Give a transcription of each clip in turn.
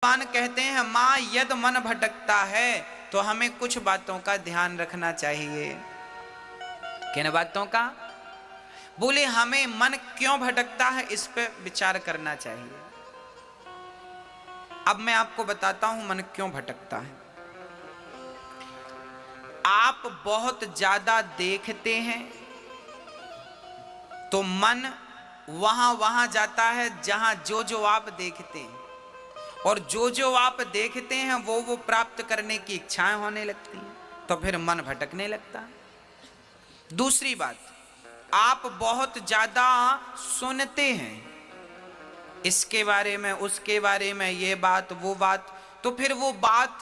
भगवान कहते हैं माँ यद मन भटकता है तो हमें कुछ बातों का ध्यान रखना चाहिए। किन बातों का? बोले हमें मन क्यों भटकता है इस पे विचार करना चाहिए। अब मैं आपको बताता हूं मन क्यों भटकता है। आप बहुत ज्यादा देखते हैं तो मन वहां जाता है जहां जो आप देखते हैं, और जो आप देखते हैं वो प्राप्त करने की इच्छाएं होने लगती हैं, तो फिर मन भटकने लगता है। दूसरी बात, आप बहुत ज्यादा सुनते हैं इसके बारे में उसके बारे में, ये बात वो बात, तो फिर वो बात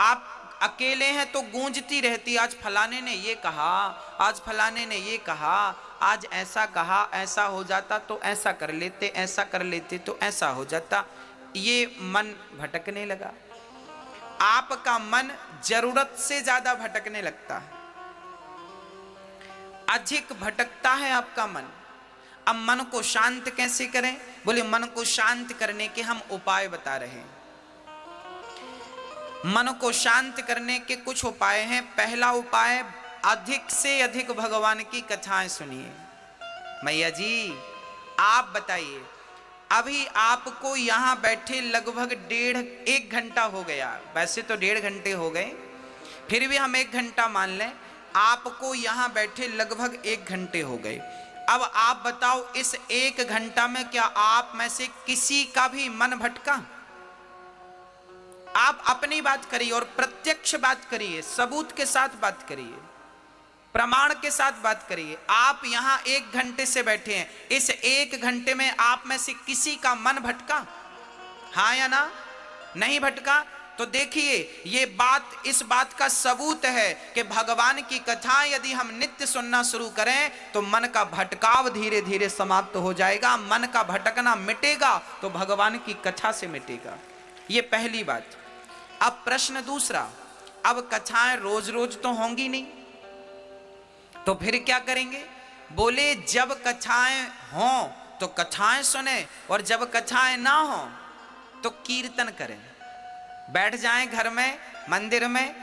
आप अकेले हैं तो गूंजती रहती। आज फलाने ने ये कहा, आज फलाने ने ये कहा, आज ऐसा कहा, ऐसा हो जाता तो ऐसा कर लेते, ऐसा कर लेते तो ऐसा हो जाता। ये मन भटकने लगा। आपका मन जरूरत से ज्यादा भटकने लगता है, अधिक भटकता है आपका मन। अब मन को शांत कैसे करें? बोले मन को शांत करने के हम उपाय बता रहे हैं। मन को शांत करने के कुछ उपाय हैं। पहला उपाय, अधिक से अधिक भगवान की कथाएं सुनिए। मैया जी आप बताइए, अभी आपको यहां बैठे लगभग 1.5 घंटा हो गया। वैसे तो 1.5 घंटे हो गए, फिर भी हम 1 घंटा मान लें। आपको यहां बैठे लगभग 1 घंटे हो गए। अब आप बताओ, इस 1 घंटा में क्या आप में से किसी का भी मन भटका? आप अपनी बात करिए और प्रत्यक्ष बात करिए, सबूत के साथ बात करिए, प्रमाण के साथ बात करिए। आप यहां 1 घंटे से बैठे हैं, इस 1 घंटे में आप में से किसी का मन भटका? हाँ या ना? नहीं भटका? तो देखिए, ये बात, इस बात का सबूत है कि भगवान की कथा यदि हम नित्य सुनना शुरू करें तो मन का भटकाव धीरे धीरे समाप्त हो जाएगा। मन का भटकना मिटेगा तो भगवान की कथा से मिटेगा। ये पहली बात। अब प्रश्न दूसरा, अब कथाएं रोज रोज तो होंगी नहीं, तो फिर क्या करेंगे? बोले जब कथाएं हों तो कथाएं सुने, और जब कथाएं ना हों तो कीर्तन करें। बैठ जाएं घर में, मंदिर में,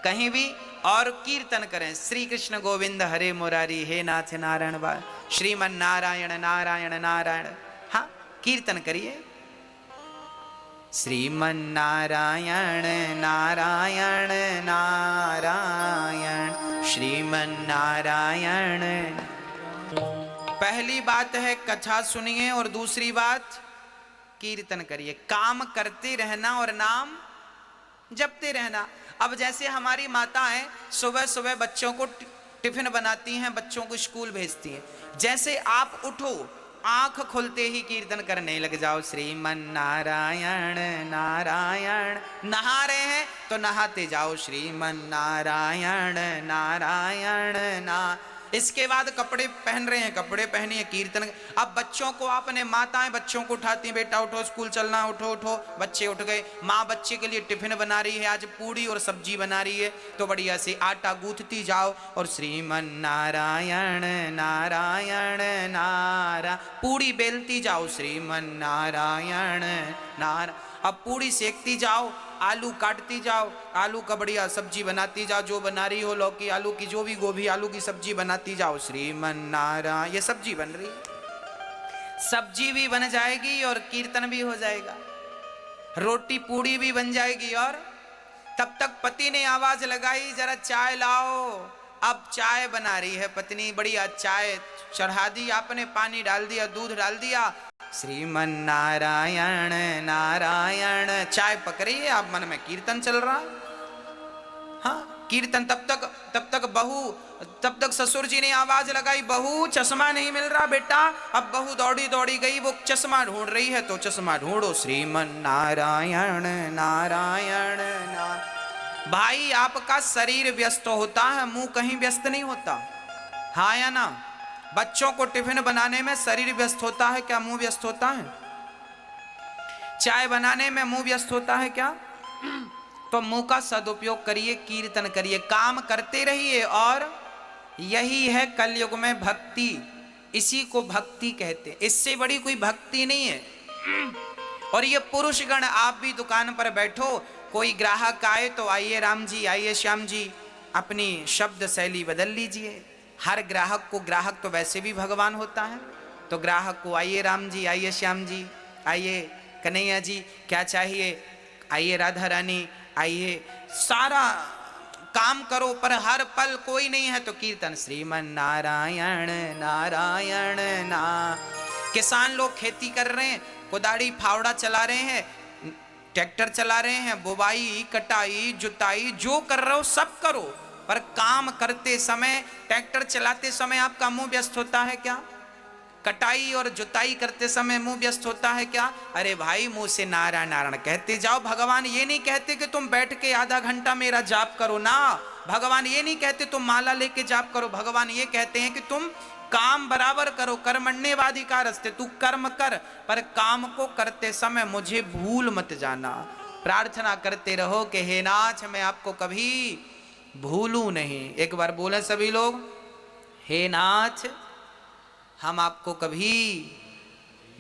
कहीं भी, और कीर्तन करें। श्री कृष्ण गोविंद हरे मुरारी, हे नाथ नारायण बा, श्रीमन नारायण नारायण नारायण। हाँ, कीर्तन करिए। श्रीमन नारायण नारायण नारायण, श्रीमन नारायण। पहली बात है कथा सुनिए, और दूसरी बात कीर्तन करिए। काम करते रहना और नाम जपते रहना। अब जैसे हमारी माताएं सुबह सुबह बच्चों को टिफिन बनाती हैं, बच्चों को स्कूल भेजती हैं, जैसे आप उठो, आंख खुलते ही कीर्तन करने लग जाओ, श्रीमन नारायण नारायण। नहा रहे हैं तो नहाते जाओ, श्रीमन नारायण नारायण ना। इसके बाद कपड़े पहन रहे हैं, कपड़े पहनिए, कीर्तन। अब बच्चों को, आपने माताएं बच्चों को उठाती हैं, बेटा उठो स्कूल चलना, उठो उठो। बच्चे उठ गए, माँ बच्चे के लिए टिफिन बना रही है, आज पूड़ी और सब्जी बना रही है, तो बढ़िया से आटा गूंथती जाओ और श्रीमन नारायण नारायण नारा, पूड़ी बेलती जाओ, श्रीमन नारायण नारायण। अब पूड़ी सेकती जाओ, आलू काटती जाओ, आलू का बढ़िया सब्जी बनाती जाओ, जो बना रही हो, लौकी आलू की, जो भी, गोभी आलू की सब्जी बनाती जाओ, श्रीमन नारायण। ये सब्जी बन रही, सब्जी भी बन जाएगी और कीर्तन भी हो जाएगा, रोटी पूड़ी भी बन जाएगी। और तब तक पति ने आवाज लगाई, जरा चाय लाओ। अब चाय बना रही है पत्नी, बढ़िया चाय चढ़ा दी आपने, पानी डाल दिया, दूध डाल दिया, श्रीमन नारायण नारायण। चाय पक रही है, आप मन में कीर्तन चल रहा। हाँ, कीर्तन। तब तक ससुर जी ने आवाज लगाई, बहू चश्मा नहीं मिल रहा बेटा। अब बहू दौड़ी दौड़ी गई, वो चश्मा ढूंढ रही है, तो चश्मा ढूंढो, श्रीमन नारायण नारायण नारायण। भाई आपका शरीर व्यस्त होता है, मुंह कहीं व्यस्त नहीं होता। हाँ या ना? बच्चों को टिफिन बनाने में शरीर व्यस्त होता है क्या? मुंह व्यस्त होता है? चाय बनाने में मुंह व्यस्त होता है क्या? तो मुंह का सदुपयोग करिए, कीर्तन करिए, काम करते रहिए। और यही है कलयुग में भक्ति, इसी को भक्ति कहते हैं। इससे बड़ी कोई भक्ति नहीं है। और ये पुरुषगण आप भी दुकान पर बैठो, कोई ग्राहक आए तो आइए राम जी, आइए श्याम जी, अपनी शब्द शैली बदल लीजिए। हर ग्राहक को, ग्राहक तो वैसे भी भगवान होता है, तो ग्राहक को आइए राम जी, आइए श्याम जी, आइए कन्हैया जी, क्या चाहिए, आइए राधा रानी, आइए, सारा काम करो। पर हर पल कोई नहीं है तो कीर्तन श्रीमन नारायण नारायण ना। किसान लोग खेती कर रहे हैं, कुदाड़ी फावड़ा चला रहे हैं, ट्रैक्टर चला रहे हैं, बुवाई कटाई जुताई जो कर रहे हो सब करो, पर काम करते समय, ट्रैक्टर चलाते समय आपका मुंह व्यस्त होता है क्या? कटाई और जुताई करते समय मुंह व्यस्त होता है क्या? अरे भाई मुंह से नारायण नारायण कहते जाओ। भगवान ये नहीं कहते कि तुम बैठ के आधा घंटा मेरा जाप करो ना, भगवान ये नहीं कहते तुम माला लेके जाप करो, भगवान ये कहते हैं कि तुम काम बराबर करो। कर्मण्येवाधिकारस्ते, तू कर्म कर, पर काम को करते समय मुझे भूल मत जाना। प्रार्थना करते रहो कि हे नाथ मैं आपको कभी भूलूं नहीं। एक बार बोले सभी लोग, हे नाथ हम आपको कभी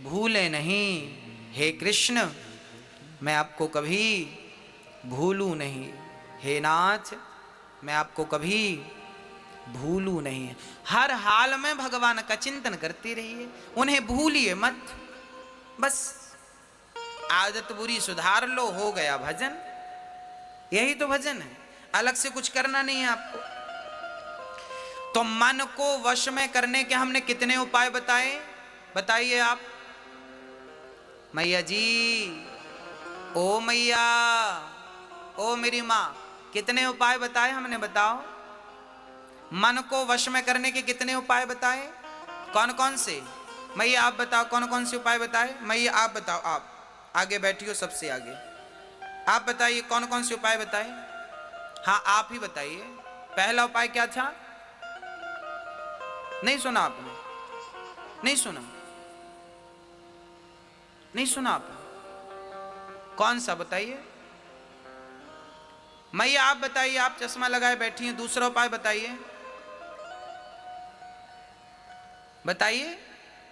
भूले नहीं, हे कृष्ण मैं आपको कभी भूलूं नहीं, हे नाथ मैं आपको कभी भूलूं नहीं। हर हाल में भगवान का चिंतन करते रहिए, उन्हें भूलिए मत। बस आदत बुरी सुधार लो, हो गया भजन। यही तो भजन है, अलग से कुछ करना नहीं है आपको। तो मन को वश में करने के हमने कितने उपाय बताए, बताइए आप। मैया जी, ओ मैया, ओ मेरी माँ, कितने उपाय बताए हमने, बताओ। मन को वश में करने के कितने उपाय बताए, कौन कौन से? मैया आप बताओ कौन कौन से उपाय बताए। मैया आप बताओ, आप आगे बैठियो, सबसे आगे आप बताइए कौन कौन से उपाय बताए। हाँ आप ही बताइए। पहला उपाय क्या था? नहीं सुना आपने? नहीं सुना? नहीं सुना आपने? कौन सा बताइए। मैया आप बताइए, आप चश्मा लगाए बैठी हैं, दूसरा उपाय बताइए, बताइए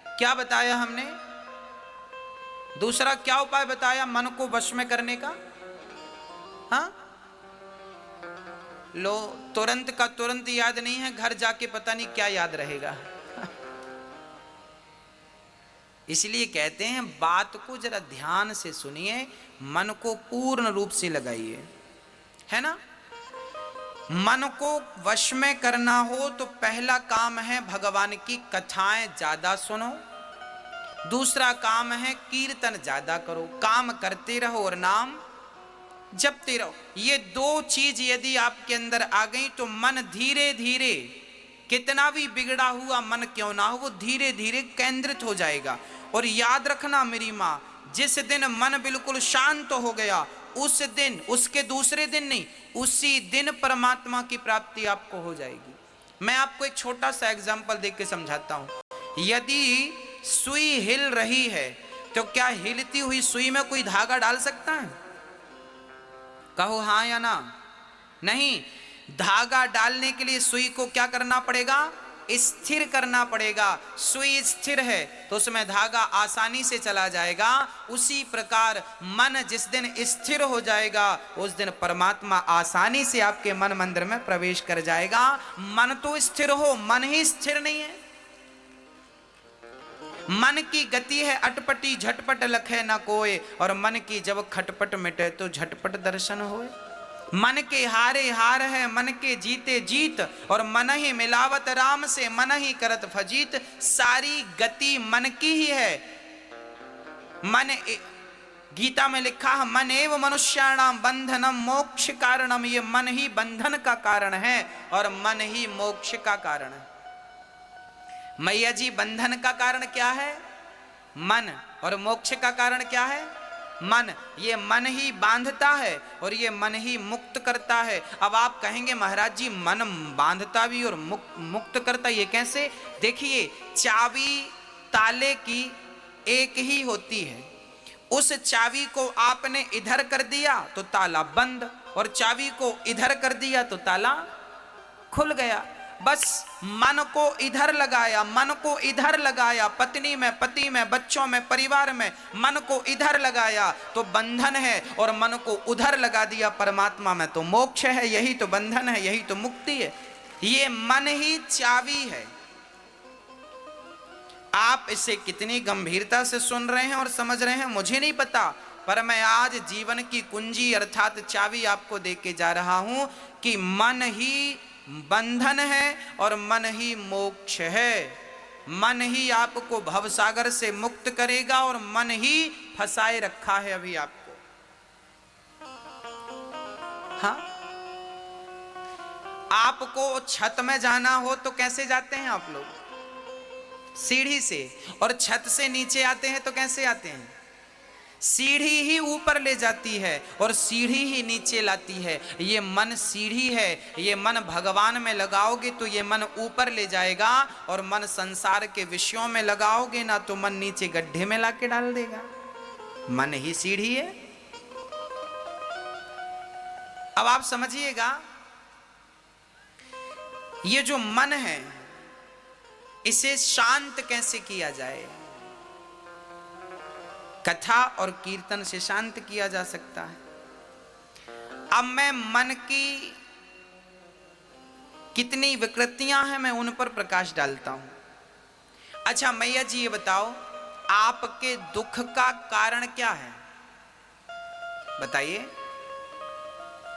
क्या बताया हमने, दूसरा क्या उपाय बताया मन को वश में करने का? हाँ लो, तुरंत का तुरंत याद नहीं है, घर जाके पता नहीं क्या याद रहेगा। इसलिए कहते हैं बात को जरा ध्यान से सुनिए, मन को पूर्ण रूप से लगाइए, है ना। मन को वश में करना हो तो पहला काम है भगवान की कथाएं ज्यादा सुनो, दूसरा काम है कीर्तन ज्यादा करो, काम करते रहो और नाम जपते रहो। ये दो चीज यदि आपके अंदर आ गई तो मन धीरे धीरे, कितना भी बिगड़ा हुआ मन क्यों ना हो, वो धीरे धीरे केंद्रित हो जाएगा। और याद रखना मेरी माँ, जिस दिन मन बिल्कुल शांत हो गया उस दिन, उसके दूसरे दिन नहीं, उसी दिन परमात्मा की प्राप्ति आपको हो जाएगी। मैं आपको एक छोटा सा एग्जाम्पल देख के समझाता हूं। यदि सुई हिल रही है तो क्या हिलती हुई सुई में कोई धागा डाल सकता है? कहो हाँ या ना। नहीं, धागा डालने के लिए सुई को क्या करना पड़ेगा? स्थिर करना पड़ेगा। सुई स्थिर है तो उसमें धागा आसानी से चला जाएगा। उसी प्रकार मन जिस दिन स्थिर हो जाएगा उस दिन परमात्मा आसानी से आपके मन मंदिर में प्रवेश कर जाएगा। मन तो स्थिर हो, मन ही स्थिर नहीं है। मन की गति है अटपटी, झटपट लखे न कोय, और मन की जब खटपट मिटे तो झटपट दर्शन होए। मन के हारे हार है, मन के जीते जीत, और मन ही मिलावत राम से, मन ही करत फजीत। सारी गति मन की ही है। मन, गीता में लिखा है मन एव मनुष्याणाम बंधनम मोक्ष कारणम। ये मन ही बंधन का कारण है और मन ही मोक्ष का कारण है। मैया जी, बंधन का कारण क्या है? मन। और मोक्ष का कारण क्या है? मन। ये मन ही बांधता है और ये मन ही मुक्त करता है। अब आप कहेंगे महाराज जी मन बांधता भी और मुक्त करता, ये कैसे? देखिए, चाबी ताले की एक ही होती है। उस चाबी को आपने इधर कर दिया तो ताला बंद, और चाबी को इधर कर दिया तो ताला खुल गया। बस मन को इधर लगाया, मन को इधर लगाया, पत्नी में, पति में, बच्चों में, परिवार में, मन को इधर लगाया तो बंधन है, और मन को उधर लगा दिया परमात्मा में तो मोक्ष है। यही तो बंधन है, यही तो मुक्ति है। ये मन ही चाबी है। आप इसे कितनी गंभीरता से सुन रहे हैं और समझ रहे हैं मुझे नहीं पता, पर मैं आज जीवन की कुंजी अर्थात चाबी आपको दे के जा रहा हूं कि मन ही बंधन है और मन ही मोक्ष है। मन ही आपको भवसागर से मुक्त करेगा और मन ही फंसाए रखा है अभी आपको। हाँ, आपको छत में जाना हो तो कैसे जाते हैं आप लोग? सीढ़ी से। और छत से नीचे आते हैं तो कैसे आते हैं? सीढ़ी ही ऊपर ले जाती है और सीढ़ी ही नीचे लाती है। ये मन सीढ़ी है, ये मन भगवान में लगाओगे तो ये मन ऊपर ले जाएगा, और मन संसार के विषयों में लगाओगे ना तो मन नीचे गड्ढे में लाके डाल देगा। मन ही सीढ़ी है। अब आप समझिएगा, ये जो मन है इसे शांत कैसे किया जाए? कथा और कीर्तन से शांत किया जा सकता है। अब मैं मन की कितनी विकृतियां हैं मैं उन पर प्रकाश डालता हूं। अच्छा मैया जी ये बताओ, आपके दुख का कारण क्या है? बताइए।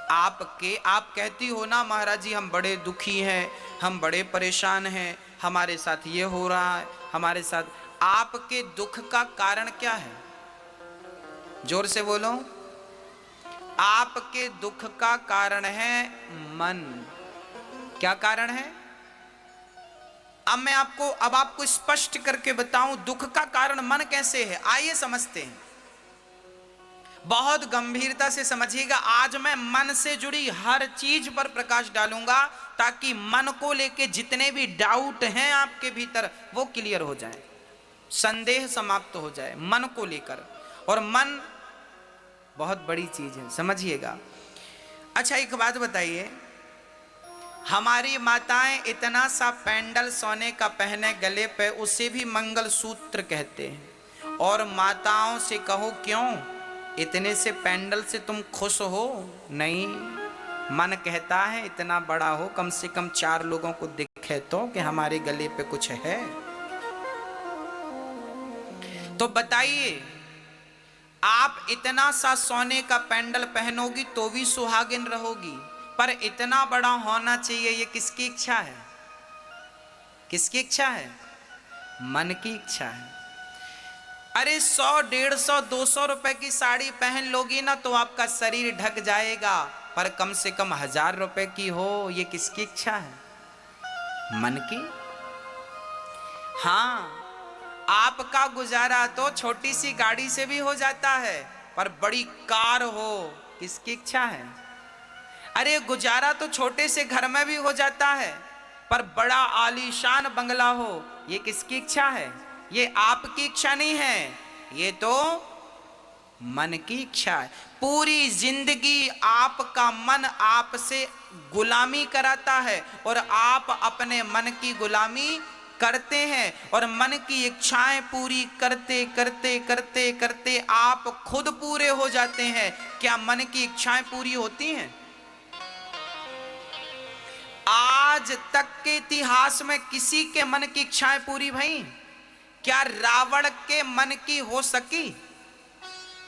आप कहती हो ना महाराज जी हम बड़े दुखी हैं, हम बड़े परेशान हैं, हमारे साथ ये हो रहा है, हमारे साथ। आपके दुख का कारण क्या है? जोर से बोलो। आपके दुख का कारण है मन। क्या कारण है? अब आपको स्पष्ट करके बताऊं दुख का कारण मन कैसे है। आइए समझते हैं, बहुत गंभीरता से समझिएगा। आज मैं मन से जुड़ी हर चीज पर प्रकाश डालूंगा ताकि मन को लेके जितने भी डाउट हैं आपके भीतर वो क्लियर हो जाए, संदेह समाप्त हो जाए मन को लेकर। और मन बहुत बड़ी चीज है, समझिएगा। अच्छा एक बात बताइए, हमारी माताएं इतना सा पेंडल सोने का पहने गले पे, उसे भी मंगलसूत्र कहते हैं। और माताओं से कहो क्यों इतने से पेंडल से तुम खुश हो? नहीं, मन कहता है इतना बड़ा हो, कम से कम 4 लोगों को दिखे तो कि हमारे गले पे कुछ है। तो बताइए, आप इतना सा सोने का पेंडल पहनोगी तो भी सुहागिन रहोगी, पर इतना बड़ा होना चाहिए, ये किसकी इच्छा है? किसकी इच्छा है? मन की इच्छा है। अरे 100, 150, 200 रुपए की साड़ी पहन लोगी ना तो आपका शरीर ढक जाएगा, पर कम से कम 1000 रुपए की हो, ये किसकी इच्छा है? मन की। हाँ, आपका गुजारा तो छोटी सी गाड़ी से भी हो जाता है, पर बड़ी कार हो, किसकी इच्छा है? अरे गुजारा तो छोटे से घर में भी हो जाता है, पर बड़ा आलीशान बंगला हो, ये किसकी इच्छा है? ये आपकी इच्छा नहीं है, ये तो मन की इच्छा है। पूरी जिंदगी आपका मन आपसे गुलामी कराता है और आप अपने मन की गुलामी करते हैं, और मन की इच्छाएं पूरी करते करते करते करते आप खुद पूरे हो जाते हैं। क्या मन की इच्छाएं पूरी होती हैं? आज तक के इतिहास में किसी के मन की इच्छाएं पूरी भई? क्या रावण के मन की हो सकी?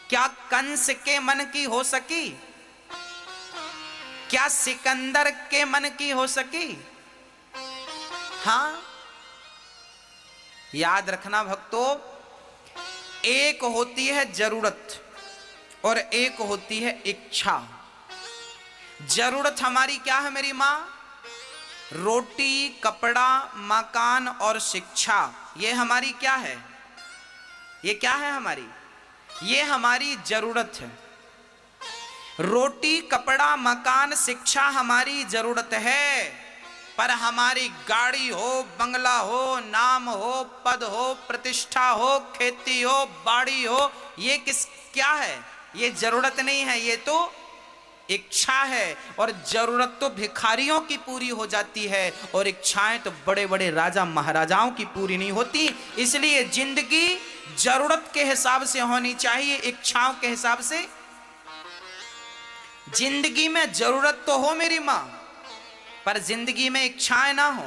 क्या कंस के मन की हो सकी? क्या सिकंदर के मन की हो सकी? हाँ, याद रखना भक्तों, एक होती है जरूरत और एक होती है इच्छा। जरूरत हमारी क्या है मेरी मां? रोटी, कपड़ा, मकान और शिक्षा। ये हमारी क्या है? ये क्या है हमारी? ये हमारी जरूरत है। रोटी, कपड़ा, मकान, शिक्षा हमारी जरूरत है, पर हमारी गाड़ी हो, बंगला हो, नाम हो, पद हो, प्रतिष्ठा हो, खेती हो, बाड़ी हो, ये क्या है? ये जरूरत नहीं है, ये तो इच्छा है और जरूरत तो भिखारियों की पूरी हो जाती है, और इच्छाएं तो बड़े बड़े राजा महाराजाओं की पूरी नहीं होती। इसलिए जिंदगी जरूरत के हिसाब से होनी चाहिए, इच्छाओं के हिसाब से। जिंदगी में जरूरत तो हो मेरी मां, पर जिंदगी में इच्छाएं ना हो।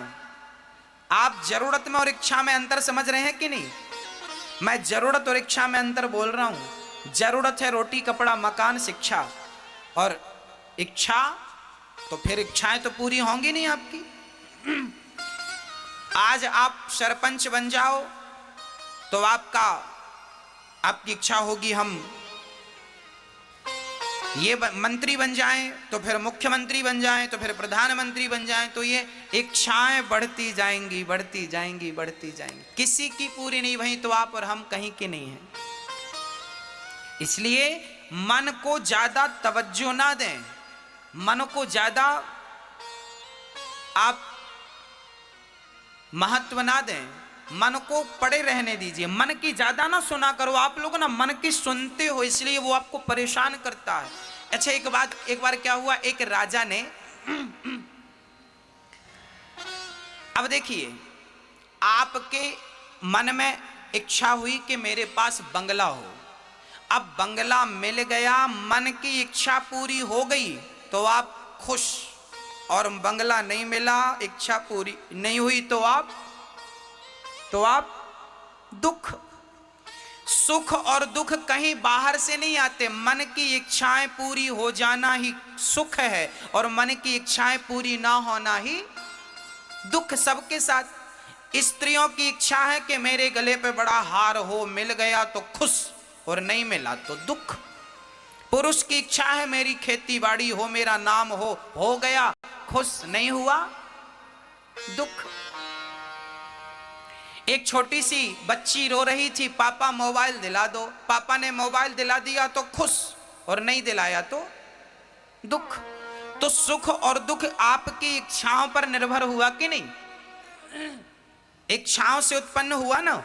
आप जरूरत में और इच्छा में अंतर समझ रहे हैं कि नहीं? मैं जरूरत और इच्छा में अंतर बोल रहा हूं। जरूरत है रोटी कपड़ा मकान शिक्षा, और इच्छा तो फिर इच्छाएं तो पूरी होंगी नहीं आपकी। आज आप सरपंच बन जाओ तो आपकी इच्छा होगी हम ये मंत्री बन जाएं, तो फिर मुख्यमंत्री बन जाएं, तो फिर प्रधानमंत्री बन जाएं, तो ये इच्छाएं बढ़ती जाएंगी बढ़ती जाएंगी बढ़ती जाएंगी, किसी की पूरी नहीं भई तो आप और हम कहीं के नहीं हैं। इसलिए मन को ज्यादा तवज्जो ना दें, मन को ज्यादा आप महत्व ना दें, मन को पड़े रहने दीजिए। मन की ज्यादा ना सुना करो। आप लोग ना मन की सुनते हो, इसलिए वो आपको परेशान करता है। अच्छा, एक बार क्या हुआ, एक राजा ने अब देखिए, आपके मन में इच्छा हुई कि मेरे पास बंगला हो। अब बंगला मिल गया, मन की इच्छा पूरी हो गई तो आप खुश, और बंगला नहीं मिला, इच्छा पूरी नहीं हुई तो आप दुख। सुख और दुख कहीं बाहर से नहीं आते, मन की इच्छाएं पूरी हो जाना ही सुख है, और मन की इच्छाएं पूरी ना होना ही दुख। सबके साथ स्त्रियों की इच्छा है कि मेरे गले पे बड़ा हार हो, मिल गया तो खुश, और नहीं मिला तो दुख। पुरुष की इच्छा है मेरी खेती बाड़ी हो, मेरा नाम हो गया खुश, नहीं हुआ दुख। एक छोटी सी बच्ची रो रही थी, पापा मोबाइल दिला दो। पापा ने मोबाइल दिला दिया तो खुश, और नहीं दिलाया तो दुख। तो सुख और दुख आपकी इच्छाओं पर निर्भर हुआ कि नहीं? इच्छाओं से उत्पन्न हुआ ना।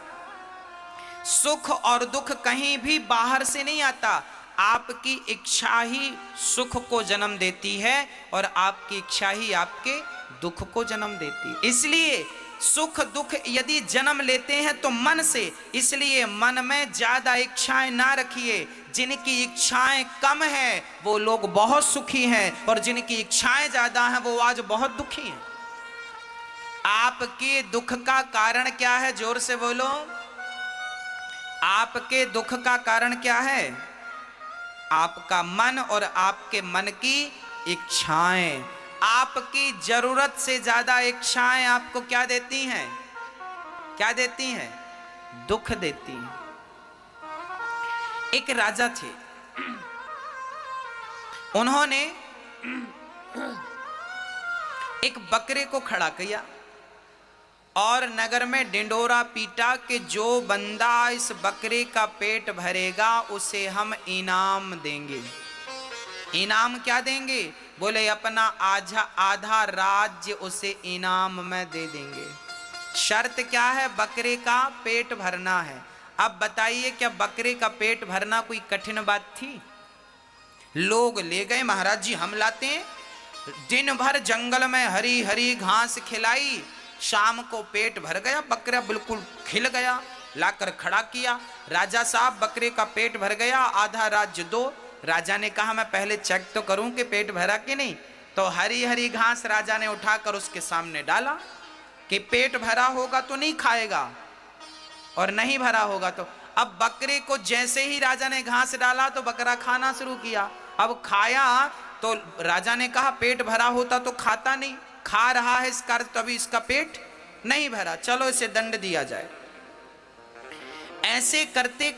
सुख और दुख कहीं भी बाहर से नहीं आता, आपकी इच्छा ही सुख को जन्म देती है, और आपकी इच्छा ही आपके दुख को जन्म देती है। इसलिए सुख दुख यदि जन्म लेते हैं तो मन से, इसलिए मन में ज्यादा इच्छाएं ना रखिए। जिनकी इच्छाएं कम है वो लोग बहुत सुखी हैं, और जिनकी इच्छाएं ज्यादा हैं वो आज बहुत दुखी हैं। आपके दुख का कारण क्या है? जोर से बोलो। आपके दुख का कारण क्या है? आपका मन और आपके मन की इच्छाएं। आपकी जरूरत से ज्यादा इच्छाएं आपको क्या देती हैं? क्या देती हैं? दुख देती हैं। एक राजा थे, उन्होंने एक बकरे को खड़ा किया और नगर में डिंडोरा पीटा कि जो बंदा इस बकरे का पेट भरेगा उसे हम इनाम देंगे। इनाम क्या देंगे? बोले अपना आधा राज्य उसे इनाम में दे देंगे। शर्त क्या है? बकरे का पेट भरना है। अब बताइए, क्या बकरे का पेट भरना कोई कठिन बात थी? लोग ले गए, महाराज जी हम लाते हैं। दिन भर जंगल में हरी हरी घास खिलाई, शाम को पेट भर गया, बकरा बिल्कुल खिल गया, लाकर खड़ा किया। राजा साहब बकरे का पेट भर गया, आधा राज्य दो। राजा ने कहा मैं पहले चेक तो करूं कि पेट भरा कि नहीं। तो हरी हरी घास राजा ने उठाकर उसके सामने डाला कि पेट भरा होगा तो नहीं खाएगा, और नहीं भरा होगा तो। अब बकरे को जैसे ही राजा ने घास डाला तो बकरा खाना शुरू किया। अब खाया तो राजा ने कहा पेट भरा होता तो खाता नहीं, खा रहा है इसका अर्थ तभी इसका पेट नहीं भरा, चलो इसे दंड दिया जाए। ऐसे करते